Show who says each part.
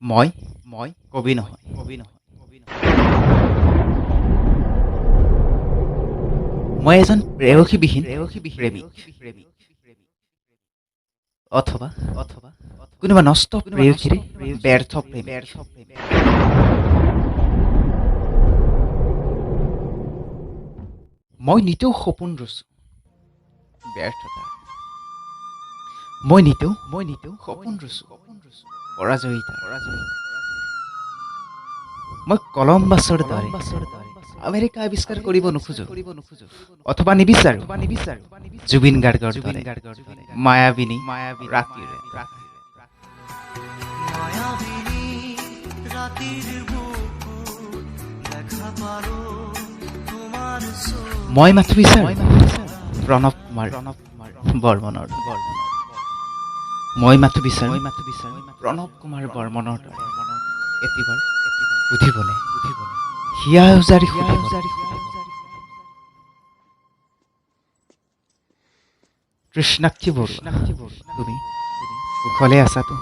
Speaker 1: মই কবি নহয়। মই এজন প্ৰেয়সীবিহীন প্ৰেমিক অথবা কোনোবা নষ্ট প্ৰেয়সীৰ ব্যৰ্থ প্ৰেমিক। মই নিতেও সপোন ৰচো ব্যৰ্থতাৰ। মই নিতেও সপোন ৰচো পৰাজয়িতাৰ। মই কলম্বাছৰ দৰে আমেৰিকা আৱিষ্কাৰ কৰিব নোখোজো অথবা নিবিচাৰো জুবিন গাৰ্গৰ দৰে মায়াবিনী ৰাতিৰে। মই মাথো বিচাৰো প্ৰণৱ কুমাৰ বৰ্মনৰ। মই মাথো বিচাৰো প্ৰণৱ কুমাৰ বৰ্মনৰ দৰে এতিবাৰ সুধিবলে হিয়া উজাৰি তৃষ্ণাক্ষী বৰুৱা, তুমি কুশলে আছাতো?